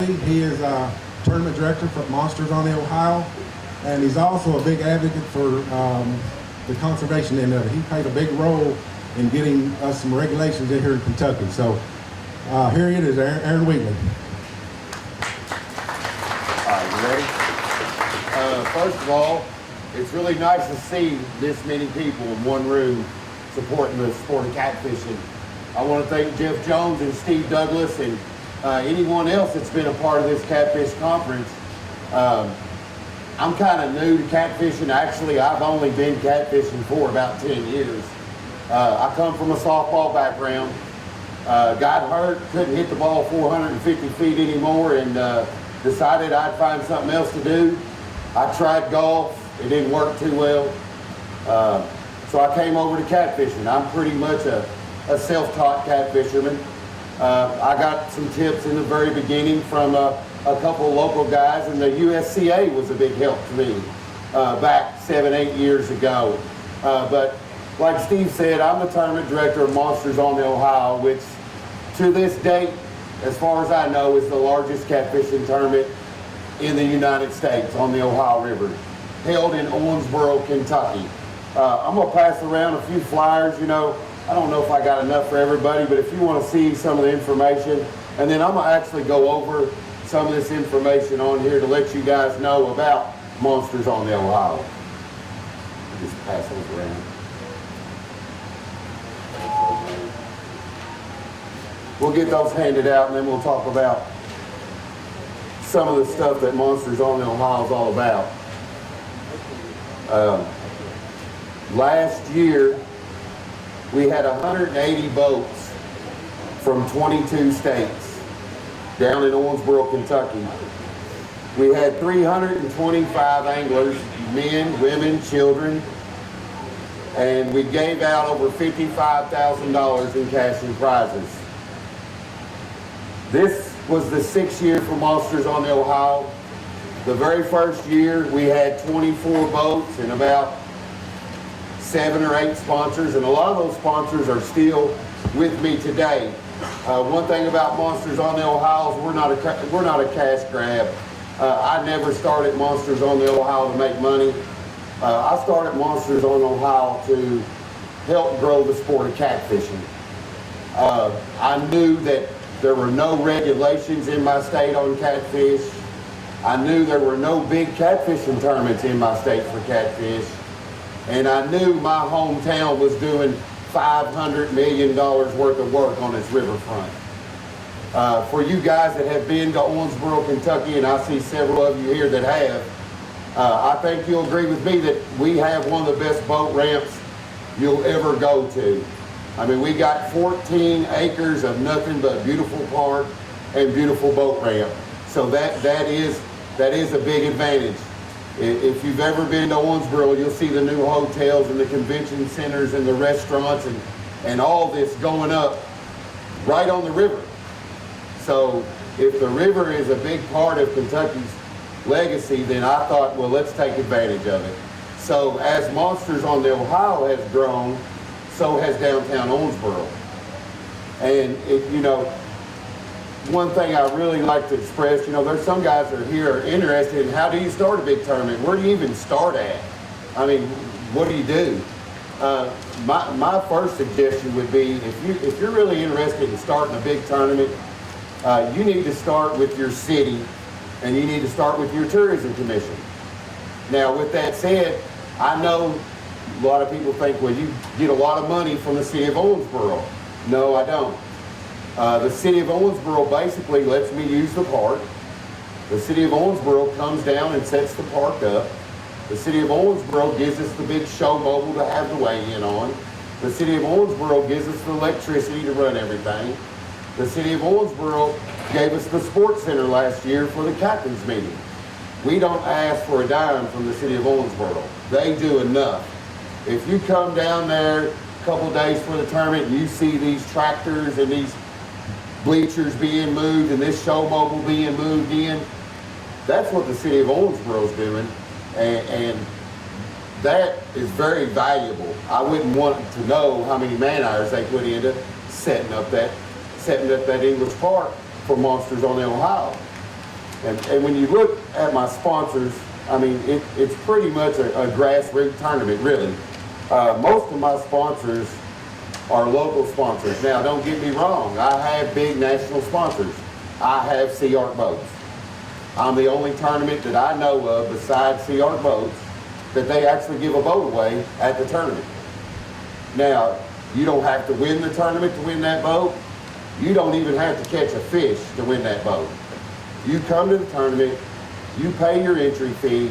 Wheatley. He is tournament director for Monsters on the Ohio, and he's also a big advocate for the conservation end of it. He played a big role in getting us some regulations in here in Kentucky. So here it is, Aaron Wheatley. All right, you ready? First of all, it's really nice to see this many people in one room supporting the sport of catfishing. I want to thank Jeff Jones and Steve Douglas and anyone else that's been a part of this catfish conference. I'm kind of new to catfishing. Actually, I've only been catfishing for about 10 years. I come from a softball background. Got hurt, couldn't hit the ball 450 feet anymore, and decided I'd find something else to do. I tried golf. It didn't work too well. So I came over to catfishing. I'm pretty much a self-taught catfisherman. I got some tips in the very beginning from a couple of local guys, and the USCA was a big help to me back 7-8 years ago. But like Steve said, I'm the tournament director of Monsters on the Ohio, which to this date, as far as I know, is the largest catfishing tournament in the United States on the Ohio River, held in Owensboro, Kentucky. I'm gonna pass around a few flyers. You know, I don't know if I got enough for everybody, but if you want to see some of the information, and then I'm gonna actually go over some of this information on here to let you guys know about Monsters on the Ohio. Just pass those around. We'll get those handed out, and then we'll talk about some of the stuff that Monsters on the Ohio is all about. Last year, we had 180 boats from 22 states down in Owensboro, Kentucky. We had 325 anglers, men, women, children, and we gave out over $55,000 in cash and prizes. This was the 6th year for Monsters on the Ohio. The very first year, we had 24 boats and about 7 or 8 sponsors, and a lot of those sponsors are still with me today. One thing about Monsters on the Ohio is we're not a cash grab. I never started Monsters on the Ohio to make money. I started Monsters on Ohio to help grow the sport of catfishing. I knew that there were no regulations in my state on catfish. I knew there were no big catfishing tournaments in my state for catfish. And I knew my hometown was doing $500 million worth of work on its riverfront. For you guys that have been to Owensboro, Kentucky, and I see several of you here that have, I think you'll agree with me that we have one of the best boat ramps you'll ever go to. I mean, we got 14 acres of nothing but beautiful park and beautiful boat ramp. So that is a big advantage. If you've ever been to Owensboro, you'll see the new hotels and the convention centers and the restaurants and all this going up right on the river. So if the river is a big part of Kentucky's legacy, then I thought, well, let's take advantage of it. So as Monsters on the Ohio has grown, so has downtown Owensboro. And one thing I really like to express, there's some guys that are here are interested in how do you start a big tournament? Where do you even start at? I mean, what do you do? My first suggestion would be if you're really interested in starting a big tournament, you need to start with your city and you need to start with your tourism commission. Now, with that said, I know a lot of people think, well, you get a lot of money from the city of Owensboro. No, I don't. The city of Owensboro basically lets me use the park. The city of Owensboro comes down and sets the park up. The city of Owensboro gives us the big show mobile to have the weigh-in on. The city of Owensboro gives us the electricity to run everything. The city of Owensboro gave us the sports center last year for the captain's meeting. We don't ask for a dime from the city of Owensboro. They do enough. If you come down there a couple days for the tournament and you see these tractors and these bleachers being moved and this show mobile being moved in, that's what the city of Owensboro is doing, and that is very valuable. I wouldn't want to know how many man hours they put into setting up that English Park for Monsters on the Ohio. And when you look at my sponsors, I mean, it's pretty much a grassroots tournament, really. Most of my sponsors are local sponsors. Now, don't get me wrong, I have big national sponsors. I have Sea Ark Boats. I'm the only tournament that I know of besides Sea Ark Boats that they actually give a boat away at the tournament. Now, you don't have to win the tournament to win that boat. You don't even have to catch a fish to win that boat. You come to the tournament, you pay your entry fee,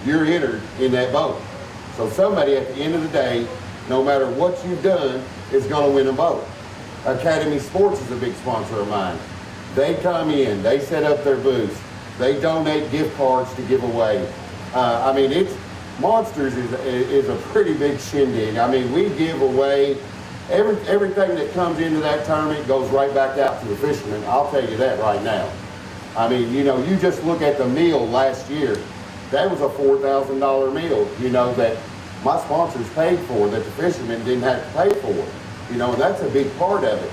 you're entered in that boat. So somebody at the end of the day, no matter what you've done, is going to win a boat. Academy Sports is a big sponsor of mine. They come in, they set up their booths, they donate gift cards to give away. I mean, Monsters is a pretty big shindig. I mean, we give away everything that comes into that tournament goes right back out to the fishermen. I'll tell you that right now. I mean, you know, you just look at the meal last year. That was a $4,000 meal, you know, that my sponsors paid for, that the fishermen didn't have to pay for. You know, and that's a big part of it.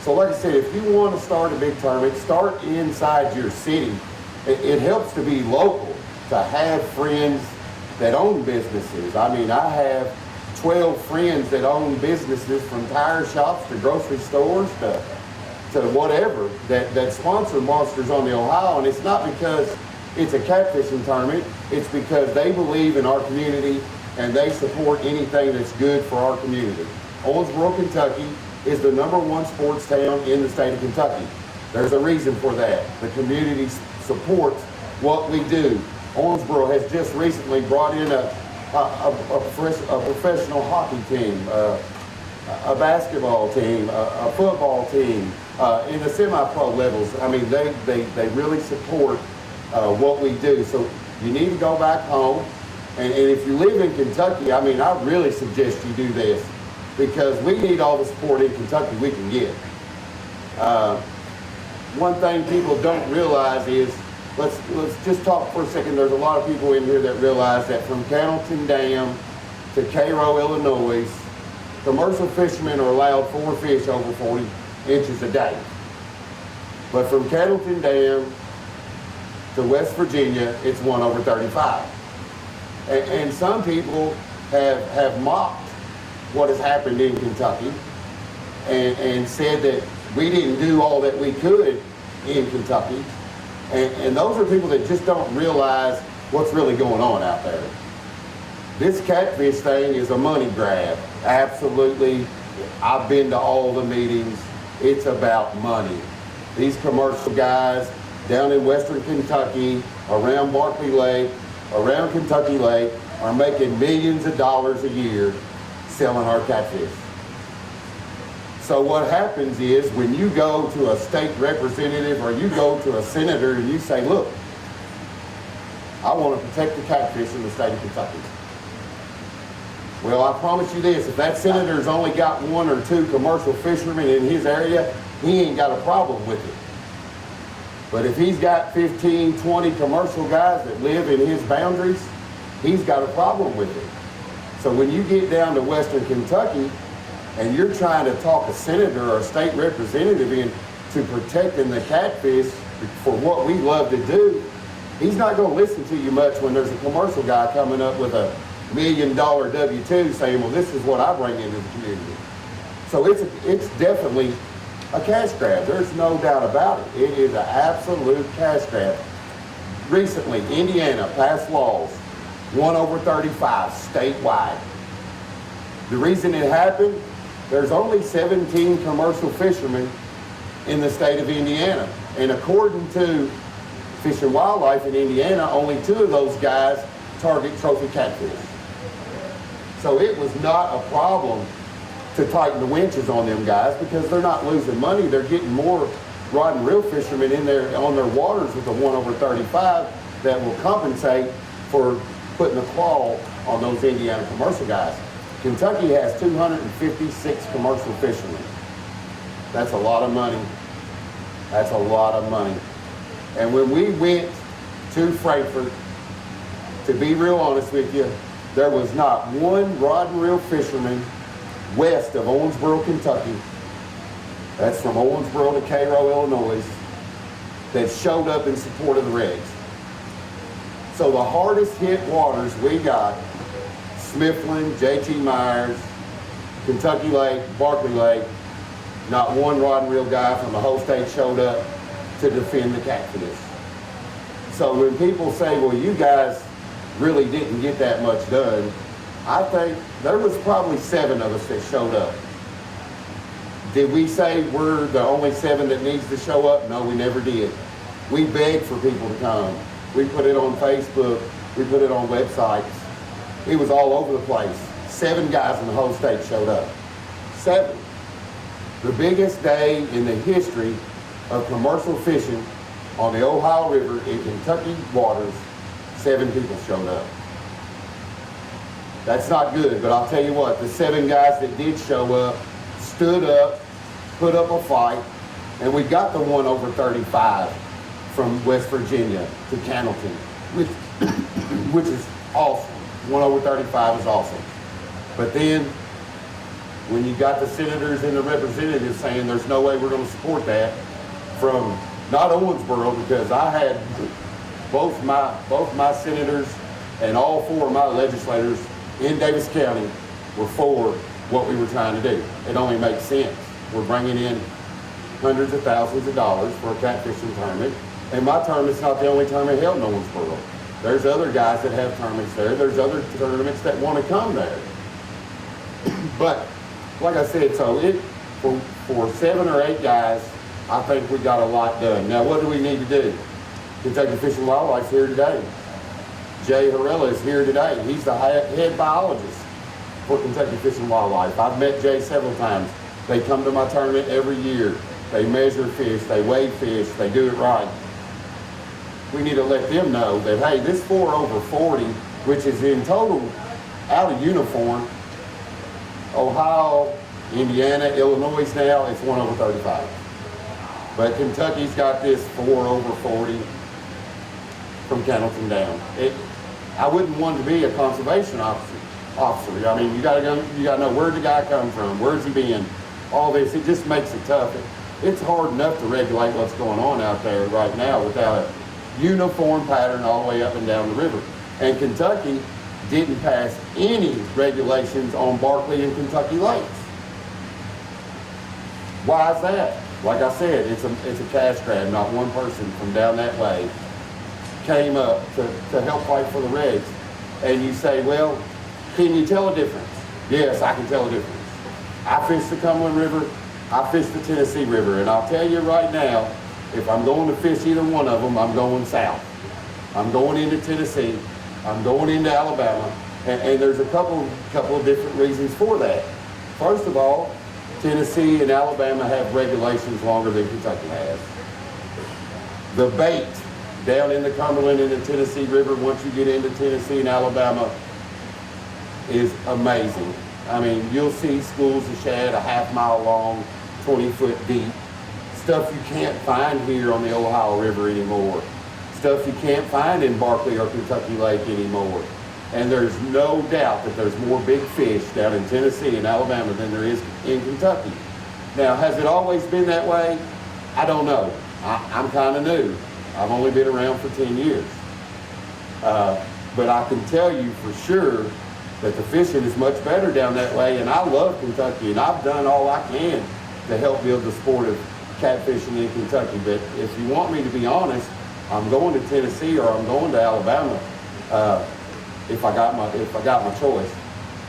So like I said, if you want to start a big tournament, start inside your city. It helps to be local, to have friends that own businesses. I mean, I have 12 friends that own businesses, from tire shops to grocery stores to whatever, that sponsor Monsters on the Ohio. And it's not because it's a catfishing tournament, it's because they believe in our community and they support anything that's good for our community. Owensboro, Kentucky is the #1 sports town in the state of Kentucky. There's a reason for that. The community supports what we do. Owensboro has just recently brought in a professional hockey team, a basketball team, a football team, in the semi-pro levels. I mean, they really support what we do. So you need to go back home. And if you live in Kentucky, I mean, I really suggest you do this, because we need all the support in Kentucky we can get. One thing people don't realize is, let's just talk for a second. There's a lot of people in here that realize that from Cannelton Dam to Cairo, Illinois, commercial fishermen are allowed 4 fish over 40 inches a day. But from Cannelton Dam to West Virginia, it's 1 over 35. And some people have mocked what has happened in Kentucky and said that we didn't do all that we could in Kentucky. And those are people that just don't realize what's really going on out there. This catfish thing is a money grab. Absolutely. I've been to all the meetings. It's about money. These commercial guys down in western Kentucky, around Barkley Lake, around Kentucky Lake, are making millions of dollars a year selling our catfish. So what happens is, when you go to a state representative or you go to a senator and you say, look, I want to protect the catfish in the state of Kentucky. Well, I promise you this, if that senator's only got 1 or 2 commercial fishermen in his area, he ain't got a problem with it. But if he's got 15, 20 commercial guys that live in his boundaries, he's got a problem with it. So when you get down to western Kentucky and you're trying to talk a senator or a state representative into protecting the catfish for what we love to do, he's not going to listen to you much when there's a commercial guy coming up with a $1 million W-2 saying, well, this is what I bring into the community. So it's definitely a cash grab. There's no doubt about it. It is an absolute cash grab. Recently, Indiana passed laws, 1 over 35 statewide. The reason it happened, there's only 17 commercial fishermen in the state of Indiana. And according to Fish and Wildlife in Indiana, only 2 of those guys target trophy catfish. So it was not a problem to tighten the winches on them guys, because they're not losing money. They're getting more rod and reel fishermen in there on their waters with a 1 over 35 that will compensate for putting a claw on those Indiana commercial guys. Kentucky has 256 commercial fishermen. That's a lot of money. That's a lot of money. And when we went to Frankfurt, to be real honest with you, there was not 1 rod and reel fisherman west of Owensboro, Kentucky. That's from Owensboro to Cairo, Illinois. that showed up in support of the regs. So the hardest hit waters we got, Smithland, J.T. Myers, Kentucky Lake, Barkley Lake, not one rod and reel guy from the whole state showed up to defend the catfish. So when people say, well, you guys really didn't get that much done, I think there was probably 7 of us that showed up. Did we say we're the only 7 that needs to show up? No, we never did. We begged for people to come. We put it on Facebook. We put it on websites. It was all over the place. 7 guys in the whole state showed up. 7. The biggest day in the history of commercial fishing on the Ohio River in Kentucky waters, 7 people showed up. That's not good, but I'll tell you what, the 7 guys that did show up stood up, put up a fight, and we got the one over 35 from West Virginia to Cannleton, which is awesome. 1 over 35 is awesome. But then, when you got the senators and the representatives saying there's no way we're going to support that, from not Owensboro, because I had both my senators and all 4 of my legislators in Davis County were for what we were trying to do. It only makes sense. We're bringing in hundreds of thousands of dollars for a catfishing tournament, and my tournament's not the only tournament held in Owensboro. There's other guys that have tournaments there. There's other tournaments that want to come there. But like I said, so for 7 or 8 guys, I think we got a lot done. Now, what do we need to do? Kentucky Fish and Wildlife's here today. Jay Harrella is here today. He's the head biologist for Kentucky Fish and Wildlife. I've met Jay several times. They come to my tournament every year. They measure fish, they weigh fish, they do it right. We need to let them know that, hey, this 4 over 40, which is in total out of uniform, Ohio, Indiana, Illinois now, it's 1 over 35. But Kentucky's got this 4 over 40 from Cannleton down. I wouldn't want to be a conservation officer. I mean, you gotta know where'd the guy come from, where's he been, all this. It just makes it tough. It's hard enough to regulate what's going on out there right now without a uniform pattern all the way up and down the river. And Kentucky didn't pass any regulations on Barkley and Kentucky lakes. Why is that? Like I said, it's a cash grab. Not one person from down that way came up to help fight for the regs. And you say, well, can you tell a difference? Yes, I can tell a difference. I fish the Cumberland River, I fish the Tennessee River, and I'll tell you right now, if I'm going to fish either one of them, I'm going south. I'm going into Tennessee, I'm going into Alabama, and there's a couple of different reasons for that. First of all, Tennessee and Alabama have regulations longer than Kentucky has. The bait down in the Cumberland and the Tennessee River, once you get into Tennessee and Alabama, is amazing. I mean, you'll see schools of shad a half-mile long, 20-foot deep. Stuff you can't find here on the Ohio River anymore. Stuff you can't find in Barkley or Kentucky Lake anymore. And there's no doubt that there's more big fish down in Tennessee and Alabama than there is in Kentucky. Now, has it always been that way? I don't know. I'm kind of new. I've only been around for 10 years. But I can tell you for sure that the fishing is much better down that way, and I love Kentucky, and I've done all I can to help build the sport of catfishing in Kentucky. But if you want me to be honest, I'm going to Tennessee or I'm going to Alabama if I got my choice.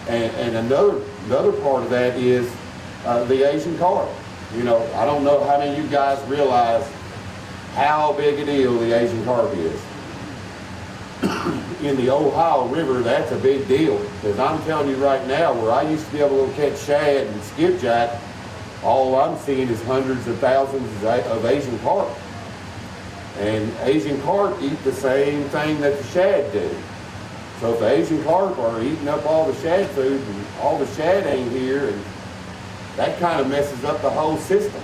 And another part of that is the Asian carp. You know, I don't know how many of you guys realize how big a deal the Asian carp is. In the Ohio River, that's a big deal, because I'm telling you right now, where I used to be able to catch shad and skipjack, all I'm seeing is hundreds of thousands of Asian carp. And Asian carp eat the same thing that the shad do. So if the Asian carp are eating up all the shad food and all the shad ain't here, and that kind of messes up the whole system.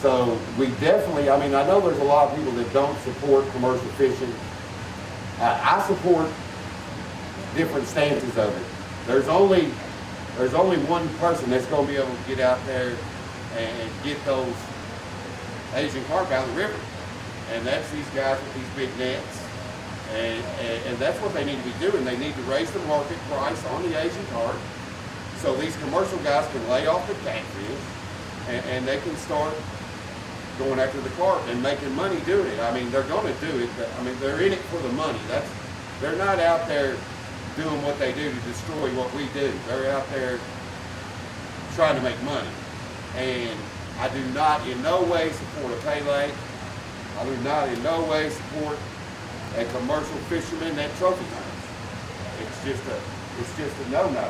So we definitely, I mean, I know there's a lot of people that don't support commercial fishing. I support different stances of it. There's only one person that's going to be able to get out there and get those Asian carp out of the river. and that's these guys with these big nets. And that's what they need to be doing. They need to raise the market price on the Asian carp so these commercial guys can lay off the catfish and they can start going after the carp and making money doing it. I mean, they're going to do it. I mean, they're in it for the money. They're not out there doing what they do to destroy what we do. They're out there trying to make money. And I do not in no way support a pay lake. I do not in no way support a commercial fisherman that trophy hunts. It's just a no-no.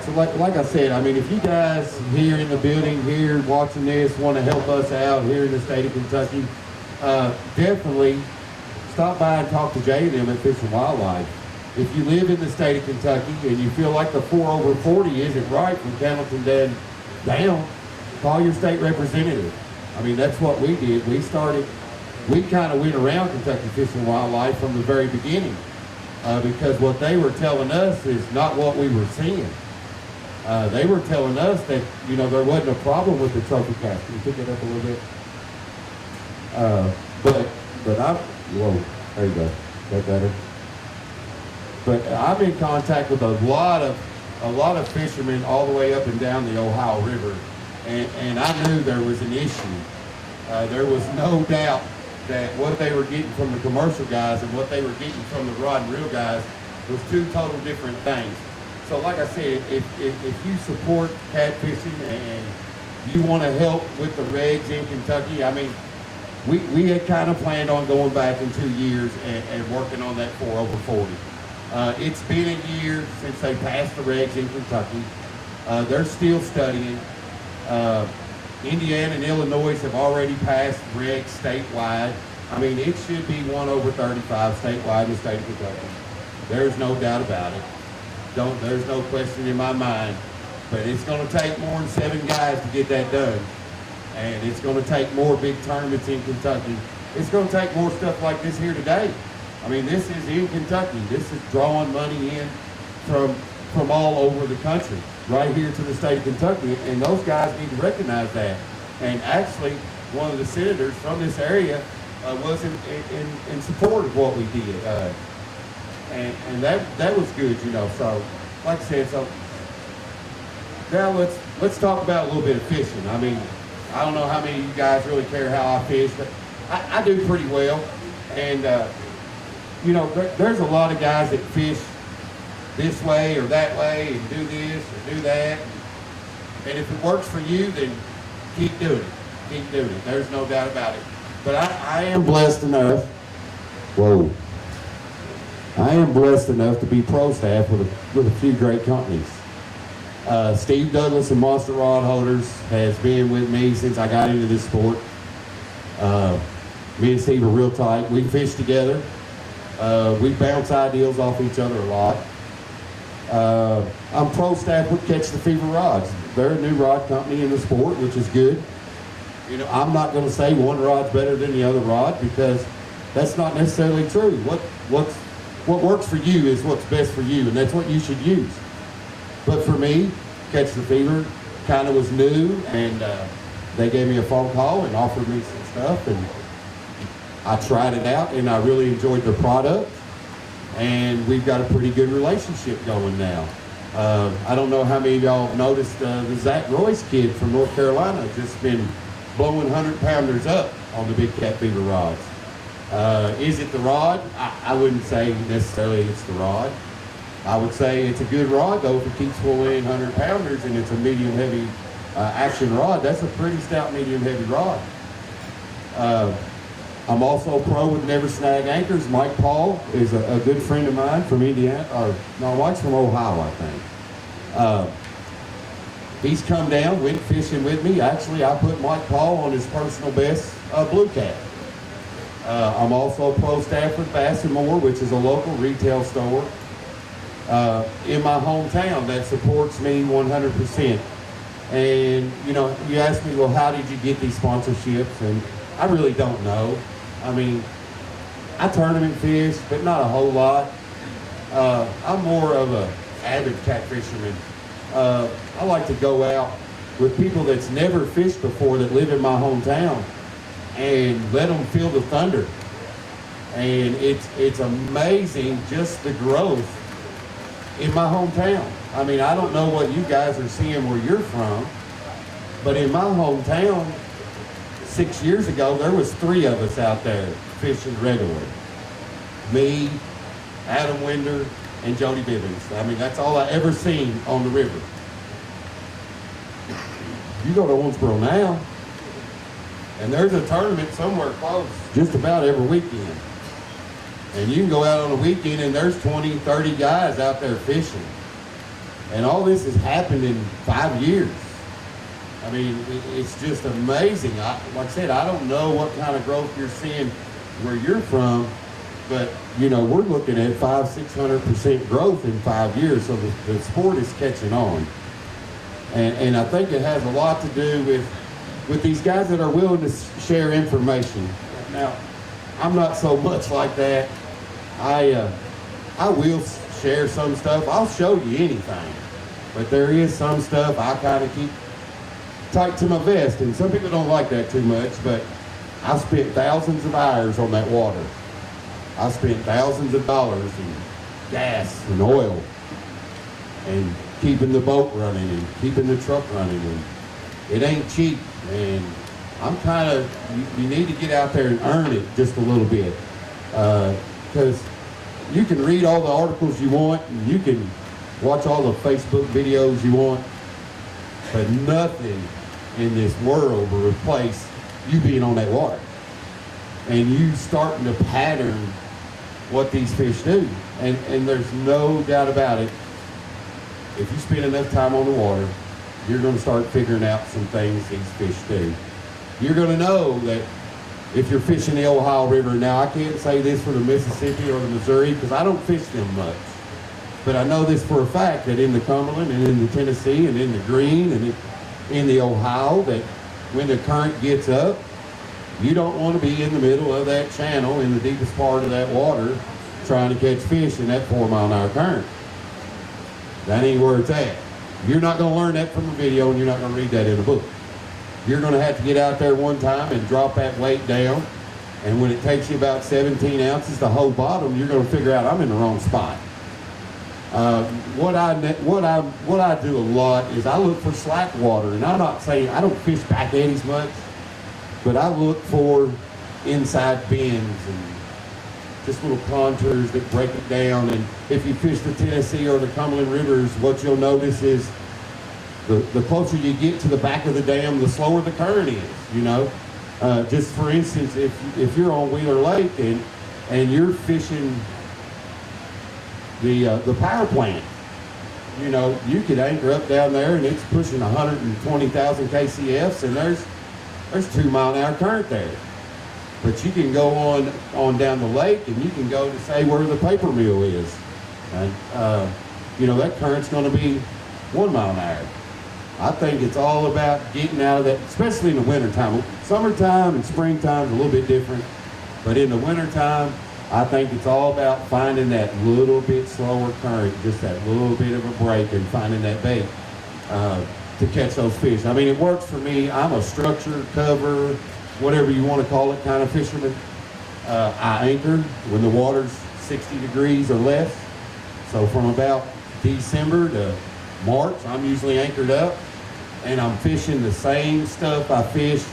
So like I said, I mean, if you guys here in the building, here watching this, want to help us out here in the state of Kentucky, definitely stop by and talk to Jay and them at Fish and Wildlife. If you live in the state of Kentucky and you feel like the 4 over 40 isn't right from Hamilton down, call your state representative. I mean, that's what we did. We kind of went around Kentucky Fish and Wildlife from the very beginning because what they were telling us is not what we were seeing. They were telling us that, you know, there wasn't a problem with the trophy cast. Can you pick it up a little bit? Whoa, there you go. Is that better? But I'm in contact with a lot of fishermen all the way up and down the Ohio River, and I knew there was an issue. There was no doubt that what they were getting from the commercial guys and what they were getting from the rod and reel guys was two total different things. So like I said, if you support catfishing and you want to help with the regs in Kentucky, I mean, we had kind of planned on going back in 2 years and working on that 4 over 40. It's been a year since they passed the regs in Kentucky. They're still studying. Indiana and Illinois have already passed regs statewide. I mean, it should be 1 over 35 statewide in the state of Kentucky. There's no doubt about it. There's no question in my mind. But it's going to take more than 7 guys to get that done. And it's going to take more big tournaments in Kentucky. It's going to take more stuff like this here today. I mean, this is in Kentucky. This is drawing money in from all over the country, right here to the state of Kentucky, and those guys need to recognize that. And actually, one of the senators from this area was in support of what we did, and that was good, you know. So, like I said, so now let's talk about a little bit of fishing. I mean, I don't know how many of you guys really care how I fish, but I do pretty well, and you know, there's a lot of guys that fish this way or that way and do this or do that. And if it works for you, then keep doing it. Keep doing it. There's no doubt about it. But I am blessed enough. Whoa. I am blessed enough to be pro staff with a few great companies. Steve Douglas and Monster Rod Holders has been with me since I got into this sport. Me and Steve are real tight. We fish together. We bounce ideals off each other a lot. I'm pro staff with Catch the Fever Rods. They're a new rod company in the sport, which is good. You know, I'm not going to say one rod's better than the other rod because that's not necessarily true. What works for you is what's best for you, and that's what you should use. But for me, Catch the Fever kind of was new, and they gave me a phone call and offered me some stuff, and I tried it out, and I really enjoyed their product. And we've got a pretty good relationship going now. I don't know how many of y'all noticed the Zach Royce kid from North Carolina just been blowing 100-pounders up on the big Cat Fever rods. Is it the rod? I wouldn't say necessarily it's the rod. I would say it's a good rod, though, if it keeps pulling 100-pounders and it's a medium-heavy action rod. That's a pretty stout medium-heavy rod. I'm also pro with Never Snag Anchors. Mike Paul is a good friend of mine from Indiana, or no, Mike's from Ohio, I think. He's come down, went fishing with me. Actually, I put Mike Paul on his personal best blue cat. I'm also pro staff with Bass & More, which is a local retail store in my hometown that supports me 100%. And, you know, you ask me, well, how did you get these sponsorships? And I really don't know. I mean, I tournament fish, but not a whole lot. I'm more of a avid cat fisherman. I like to go out with people that's never fished before that live in my hometown and let them feel the thunder. And it's amazing just the growth in my hometown. I mean, I don't know what you guys are seeing where you're from, but in my hometown, 6 years ago, there was 3 of us out there fishing regularly. Me, Adam Winder, and Jody Bivens. I mean, that's all I ever seen on the river. You go to Owensboro now, and there's a tournament somewhere close just about every weekend. And you can go out on a weekend and there's 20, 30 guys out there fishing. And all this has happened in 5 years. I mean, it's just amazing. Like I said, I don't know what kind of growth you're seeing where you're from, but you know, we're looking at 500-600% growth in 5 years. So the sport is catching on. And I think it has a lot to do with these guys that are willing to share information. Now, I'm not so much like that. I will share some stuff. I'll show you anything. But there is some stuff I kind of keep tight to my vest. And some people don't like that too much, but I spent thousands of hours on that water. I spent thousands of dollars in gas and oil and keeping the boat running and keeping the truck running. And it ain't cheap. And I'm kind of, you need to get out there and earn it just a little bit. Because you can read all the articles you want and you can watch all the Facebook videos you want, but nothing in this world will replace you being on that water and you starting to pattern what these fish do. And there's no doubt about it, if you spend enough time on the water, you're going to start figuring out some things these fish do. You're going to know that if you're fishing the Ohio River. Now, I can't say this for the Mississippi or the Missouri because I don't fish them much. But I know this for a fact that in the Cumberland and in the Tennessee and in the Green and in the Ohio, that when the current gets up, you don't want to be in the middle of that channel in the deepest part of that water trying to catch fish in that 4-mile-an-hour current. That ain't where it's at. You're not going to learn that from a video and you're not going to read that in a book. You're going to have to get out there one time and drop that weight down. And when it takes you about 17 ounces to hold bottom, you're going to figure out I'm in the wrong spot. What I do a lot is I look for slack water. And I'm not saying I don't fish back eddies much, but I look for inside bends and just little contours that break it down. And if you fish the Tennessee or the Cumberland rivers, what you'll notice is the closer you get to the back of the dam, the slower the current is, you know. Just for instance, if you're on Wheeler Lake and you're fishing the power plant, you know, you could anchor up down there and it's pushing 120,000 KCFs and there's 2-mile-an-hour current there. But you can go on down the lake and you can go to say where the paper mill is. And, you know, that current's going to be 1 mile an hour. I think it's all about getting out of that, especially in the wintertime. Summertime and springtime is a little bit different. But in the wintertime, I think it's all about finding that little bit slower current, just that little bit of a break and finding that bait to catch those fish. I mean, it works for me. I'm a structure, cover, whatever you want to call it, kind of fisherman. I anchor when the water's 60 degrees or less. So from about December to March, I'm usually anchored up and I'm fishing the same stuff I fish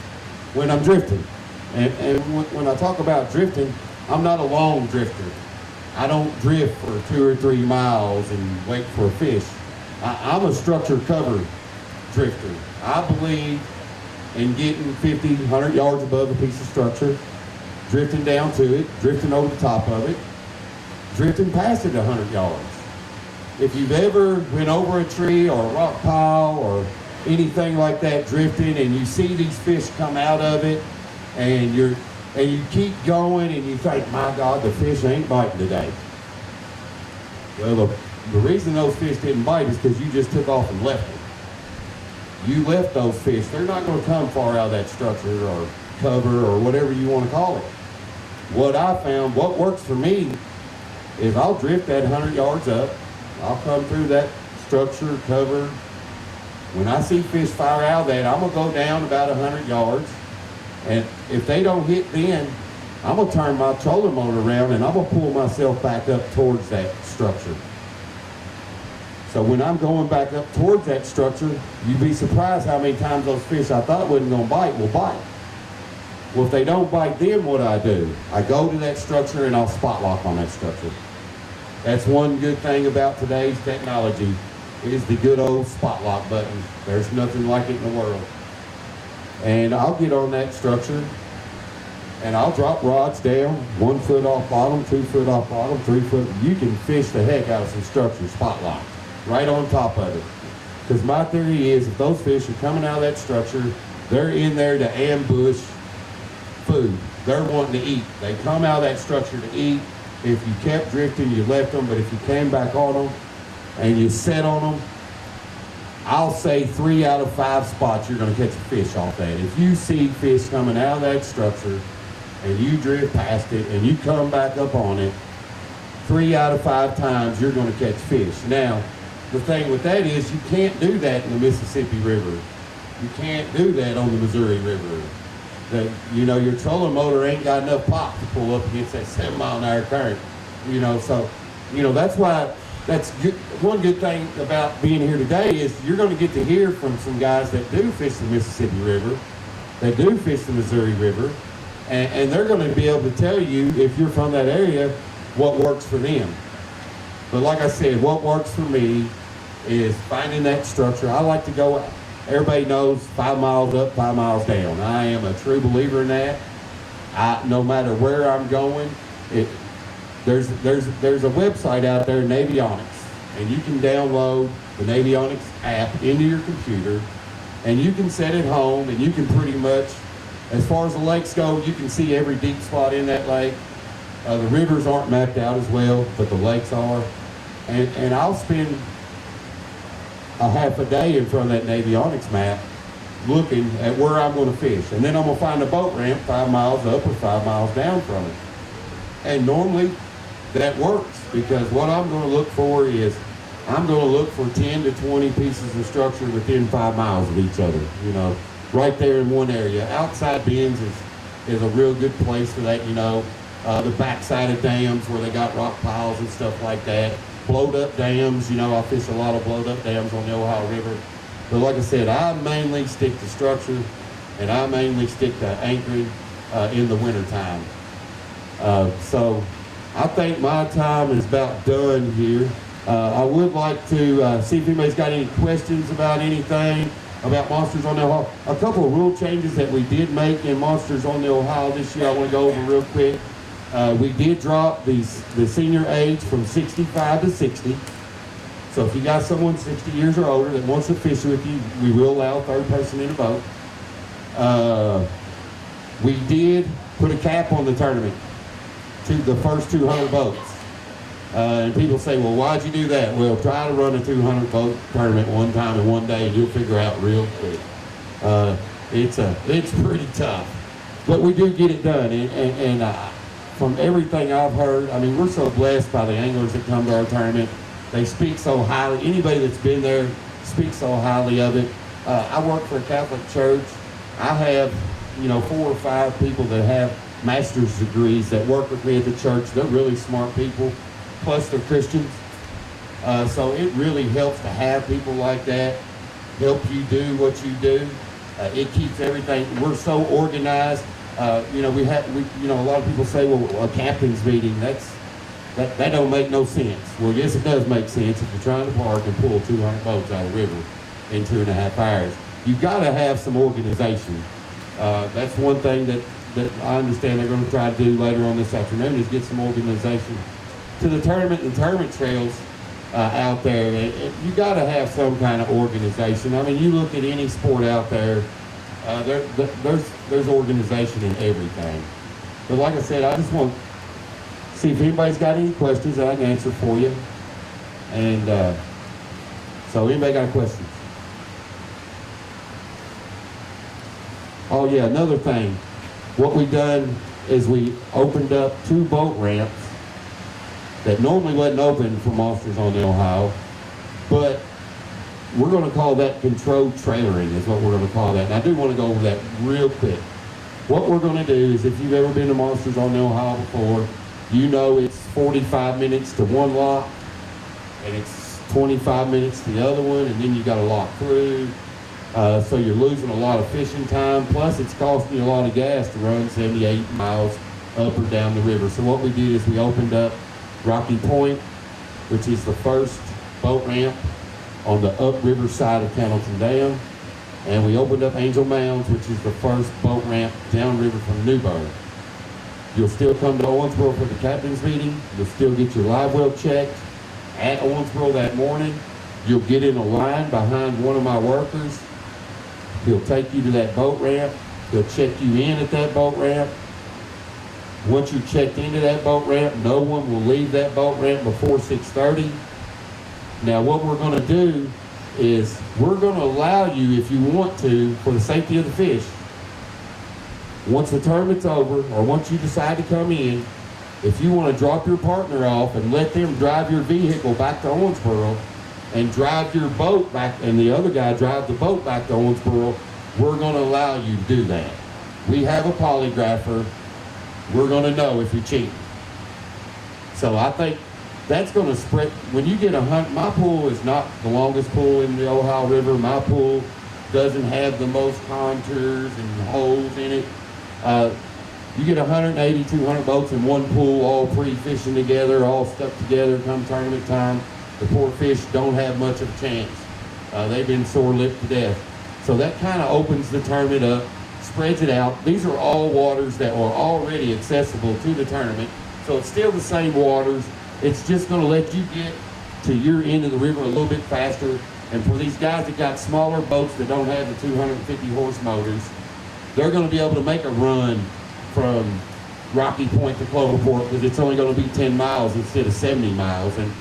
when I'm drifting. And when I talk about drifting, I'm not a long drifter. I don't drift for 2 or 3 miles and wait for a fish. I'm a structure cover drifter. I believe in getting 50, 100 yards above a piece of structure, drifting down to it, drifting over the top of it, drifting past it 100 yards. If you've ever went over a tree or a rock pile or anything like that drifting and you see these fish come out of it and you keep going and you think, my God, the fish ain't biting today. Well, the reason those fish didn't bite is because you just took off and left them. You left those fish. They're not going to come far out of that structure or cover or whatever you want to call it. What I found, what works for me, is I'll drift that 100 yards up. I'll come through that structure, cover. When I see fish fire out of that, I'm going to go down about 100 yards And if they don't hit then, I'm gonna turn my trolling motor around and I'm gonna pull myself back up towards that structure. So when I'm going back up towards that structure, you'd be surprised how many times those fish I thought wasn't gonna bite will bite. Well, if they don't bite, then what do? I go to that structure and I'll spot lock on that structure. That's one good thing about today's technology is the good old spot lock button. There's nothing like it in the world. And I'll get on that structure and I'll drop rods down, 1 foot off bottom, 2 foot off bottom, 3 foot. You can fish the heck out of some structures, spot locked, right on top of it. Because my theory is if those fish are coming out of that structure, they're in there to ambush food. They're wanting to eat. They come out of that structure to eat. If you kept drifting, you left them, but if you came back on them and you set on them, I'll say 3 out of 5 spots you're going to catch a fish off that. If you see fish coming out of that structure and you drift past it and you come back up on it, 3 out of 5 times you're going to catch fish. Now, the thing with that is you can't do that in the Mississippi River. You can't do that on the Missouri River. Your trolling motor ain't got enough pop to pull up against that 7-mile-an-hour current. That's why that's good. One good thing about being here today is you're going to get to hear from some guys that do fish the Mississippi River, that do fish the Missouri River, and they're going to be able to tell you, if you're from that area, what works for them. But like I said, what works for me is finding that structure. I like to go, everybody knows 5 miles up, 5 miles down. I am a true believer in that. No matter where I'm going, there's a website out there, Navionics, and you can download the Navionics app into your computer, and you can set it home, and you can pretty much, as far as the lakes go, you can see every deep spot in that lake. The rivers aren't mapped out as well, but the lakes are. And I'll spend a half a day in front of that Navionics map looking at where I'm going to fish. And then I'm going to find a boat ramp 5 miles up or 5 miles down from it. And normally that works, because what I'm going to look for is I'm going to look for 10 to 20 pieces of structure within 5 miles of each other, right there in one area. Outside bends is a real good place for that, the backside of dams where they got rock piles and stuff like that. Blowed up dams, I fish a lot of blowed up dams on the Ohio River. But like I said, I mainly stick to structure, and I mainly stick to anchoring in the wintertime. So I think my time is about done here. I would like to see if anybody's got any questions about anything about Monsters on the Ohio. A couple of rule changes that we did make in Monsters on the Ohio this year I want to go over real quick. We did drop the senior age from 65 to 60. So if you got someone 60 years or older that wants to fish with you, we will allow a third person in the boat. We did put a cap on the tournament to the first 200 boats. And people say, well, why'd you do that? Well, try to run a 200 boat tournament one time in one day and you'll figure out real quick. It's pretty tough. But we do get it done. And from everything I've heard, we're so blessed by the anglers that come to our tournament. They speak so highly. Anybody that's been there speaks so highly of it. I work for a Catholic church. I have, 4 or 5 people that have master's degrees that work with me at the church. They're really smart people, plus they're Christians. So it really helps to have people like that help you do what you do. It keeps everything. We're so organized. A lot of people say, well, a captain's meeting, that don't make no sense. Well, yes, it does make sense if you're trying to park and pull 200 boats out of the river in 2.5 hours. You've got to have some organization. That's one thing that I understand they're going to try to do later on this afternoon is get some organization to the tournament and tournament trails out there. You got to have some kind of organization. You look at any sport out there, there's organization in everything. But like I said, I just want to see if anybody's got any questions that I can answer for you. And so anybody got questions? Oh yeah, another thing. What we done is we opened up 2 boat ramps that normally wasn't open for Monsters on the Ohio, but we're going to call that controlled trailering is what we're going to call that. And I do want to go over that real quick. What we're gonna do is, if you've ever been to Monsters on the Ohio before, you know it's 45 minutes to one lock, and it's 25 minutes to the other one, and then you gotta lock through. So you're losing a lot of fishing time, plus it's costing you a lot of gas to run 78 miles up or down the river. So what we did is we opened up Rocky Point, which is the first boat ramp on the upriver side of Cannleton Dam, and we opened up Angel Mounds, which is the first boat ramp downriver from Newburgh. You'll still come to Owensboro for the captain's meeting. You'll still get your live well checked at Owensboro that morning. You'll get in a line behind one of my workers. He'll take you to that boat ramp. He'll check you in at that boat ramp. Once you checked into that boat ramp, no one will leave that boat ramp before 6:30. Now what we're gonna do is we're gonna allow you, if you want to, for the safety of the fish, once the tournament's over, or once you decide to come in, if you wanna drop your partner off and let them drive your vehicle back to Owensboro and drive your boat back, and the other guy drive the boat back to Owensboro, we're gonna allow you to do that. We have a polygrapher. We're gonna know if you're cheating. So I think that's gonna spread, when you get my pool is not the longest pool in the Ohio River. My pool doesn't have the most contours and holes in it. You get 180, 200 boats in one pool, all pre-fishing together, all stuck together come tournament time. The poor fish don't have much of a chance. They've been sore lipped to death. So that kind of opens the tournament up, spreads it out. These are all waters that are already accessible to the tournament. So it's still the same waters. It's just gonna let you get to your end of the river a little bit faster. And for these guys that got smaller boats that don't have the 250 horse motors, they're gonna be able to make a run from Rocky Point to Cloverport, because it's only gonna be 10 miles instead of 70 miles. And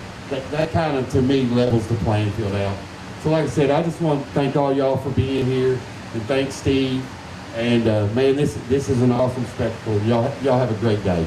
that kind of, to me, levels the playing field out. So like I said, I just want to thank all y'all for being here, and thanks Steve. And man, this is an awesome spectacle. Y'all have a great day.